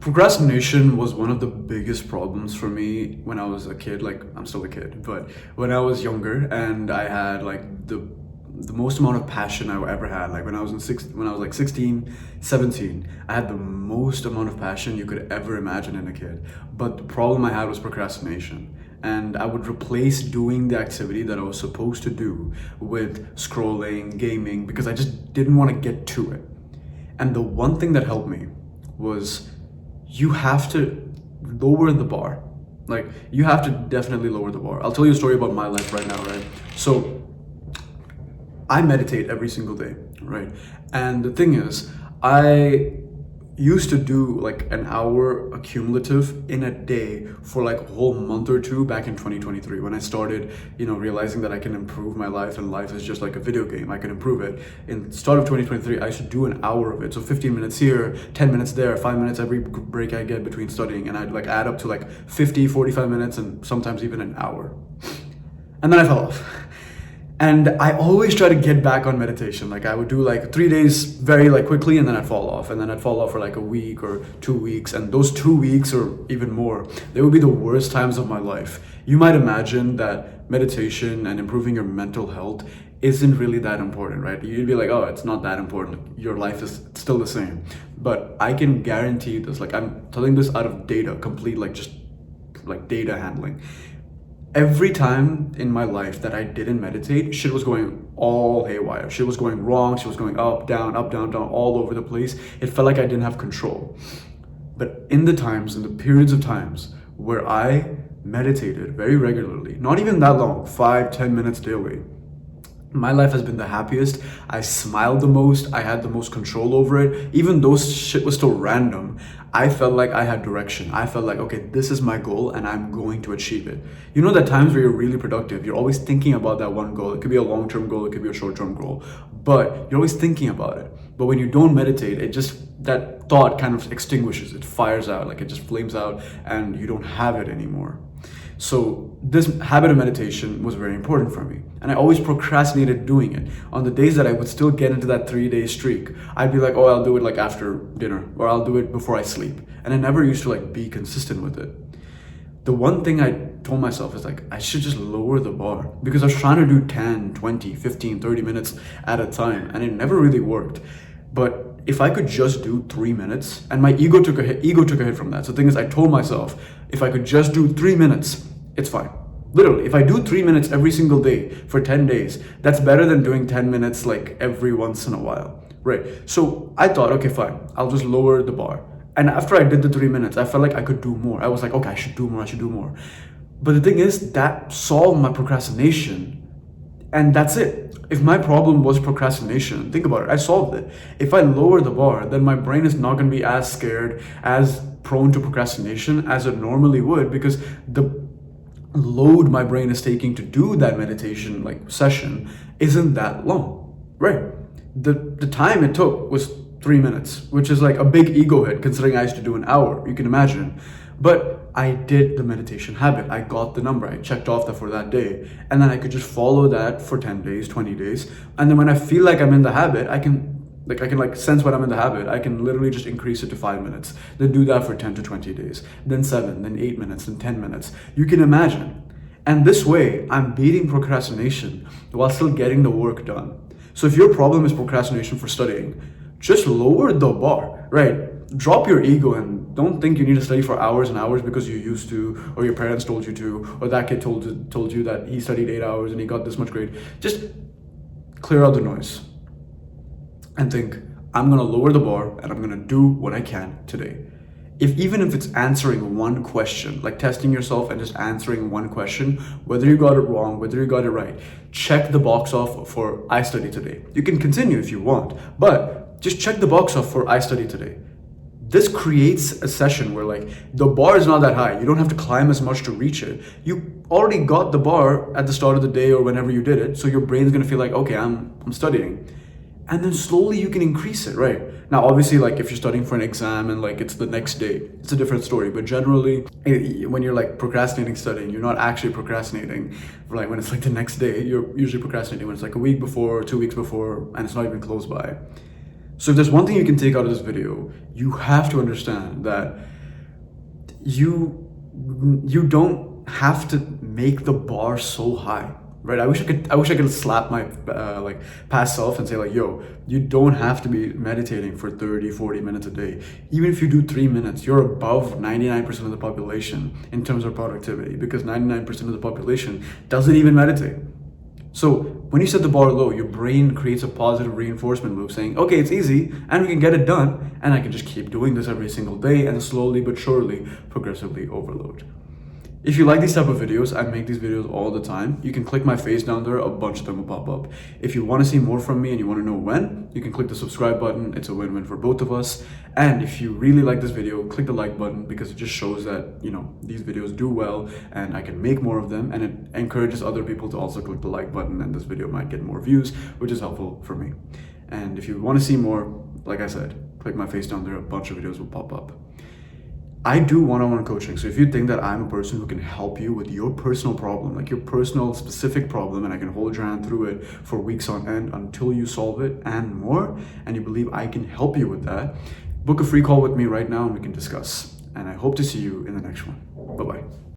Procrastination was one of the biggest problems for me when I was a kid. Like, I'm still a kid, but when I was younger and I had like the most amount of passion I ever had. Like when I was like 16, 17, I had the most amount of passion you could ever imagine in a kid. But the problem I had was procrastination. And I would replace doing the activity that I was supposed to do with scrolling, gaming, because I just didn't want to get to it. And the one thing that helped me was you have to lower the bar. Like, you have to definitely lower the bar. I'll tell you a story about my life right now, right? So I meditate every single day, right? And the thing is, I used to do like an hour accumulative in a day for like a whole month or two back in 2023 when I started, realizing that I can improve my life and life is just like a video game. I can improve it. In the start of 2023, I used to do an hour of it. So 15 minutes here, 10 minutes there, 5 minutes every break I get between studying. And I'd like add up to like 50, 45 minutes and sometimes even an hour. And then I fell off. And I always try to get back on meditation. Like, I would do like 3 days very like quickly and then I'd fall off. And then I'd fall off for like a week or 2 weeks. And those 2 weeks or even more, they would be the worst times of my life. You might imagine that meditation and improving your mental health isn't really that important, right? You'd be like, oh, it's not that important. Your life is still the same. But I can guarantee you this, like, I'm telling this out of data, complete like just like data handling. Every time in my life that I didn't meditate, shit was going all haywire. Shit was going wrong. Shit was going up, down, all over the place. It felt like I didn't have control. But in the periods of times where I meditated very regularly, not even that long, 5-10 minutes daily, my life has been the happiest. I smiled the most. I had the most control over it. Even though shit was still random, I felt like I had direction. I felt like, okay, this is my goal and I'm going to achieve it. You know, that times where you're really productive, you're always thinking about that one goal. It could be a long-term goal, it could be a short-term goal, but you're always thinking about it. But when you don't meditate, that thought kind of extinguishes, it fires out, like it just flames out and you don't have it anymore. So this habit of meditation was very important for me. And I always procrastinated doing it. On the days that I would still get into that 3-day streak, I'd be like, oh, I'll do it like after dinner, or I'll do it before I sleep. And I never used to like be consistent with it. The one thing I told myself is like, I should just lower the bar, because I was trying to do 10, 20, 15, 30 minutes at a time and it never really worked. But if I could just do 3 minutes, and my ego took a hit from that. So the thing is, I told myself, if I could just do 3 minutes, it's fine. Literally, if I do 3 minutes every single day for 10 days, that's better than doing 10 minutes like every once in a while, right? So I thought, okay, fine, I'll just lower the bar. And after I did the 3 minutes, I felt like I could do more. I was like, okay, I should do more. But the thing is, that solved my procrastination. And that's it. If my problem was procrastination, think about it, I solved it. If I lower the bar, then my brain is not going to be as scared, as prone to procrastination as it normally would, because the load my brain is taking to do that meditation like session isn't that long, right? The time it took was 3 minutes, which is like a big ego hit considering I used to do an hour, you can imagine. But I did the meditation habit. I got the number. I checked off that for that day. And then I could just follow that for 10 days, 20 days. And then when I feel like I'm in the habit, I can sense when I'm in the habit. I can literally just increase it to 5 minutes. Then do that for 10 to 20 days. Then 7, then 8 minutes, then 10 minutes. You can imagine. And this way, I'm beating procrastination while still getting the work done. So if your problem is procrastination for studying, just lower the bar, right? Drop your ego and don't think you need to study for hours and hours because you used to, or your parents told you to, or that kid told you that he studied 8 hours and he got this much grade. Just clear out the noise and think, I'm gonna lower the bar and I'm gonna do what I can today. Even if it's answering one question, like testing yourself and just answering one question, whether you got it wrong, whether you got it right, check the box off for I study today. You can continue if you want, but just check the box off for I study today. This creates a session where like the bar is not that high. You don't have to climb as much to reach it. You already got the bar at the start of the day or whenever you did it. So your brain's gonna feel like, okay, I'm studying. And then slowly you can increase it, right? Now, obviously, like if you're studying for an exam and like it's the next day, it's a different story. But generally, when you're like procrastinating studying, you're not actually procrastinating. Like when it's like the next day, you're usually procrastinating when it's like a week before, 2 weeks before, and it's not even close by. So if there's one thing you can take out of this video, you have to understand that you don't have to make the bar so high, right? I wish I could slap my like past self and say like, yo, you don't have to be meditating for 30-40 minutes a day. Even if you do 3 minutes, you're above 99% of the population in terms of productivity, because 99% of the population doesn't even meditate. So when you set the bar low, your brain creates a positive reinforcement loop saying, okay, it's easy and we can get it done, and I can just keep doing this every single day and slowly but surely, progressively overload. If you like these type of videos, I make these videos all the time. You can click my face down there, a bunch of them will pop up. If you want to see more from me and you want to know when, you can click the subscribe button. It's a win-win for both of us. And if you really like this video, click the like button, because it just shows that, these videos do well and I can make more of them, and it encourages other people to also click the like button, and this video might get more views, which is helpful for me. And if you want to see more, like I said, click my face down there, a bunch of videos will pop up. I do one-on-one coaching. So if you think that I'm a person who can help you with your personal problem, like your personal specific problem, and I can hold your hand through it for weeks on end until you solve it and more, and you believe I can help you with that, book a free call with me right now and we can discuss. And I hope to see you in the next one. Bye-bye.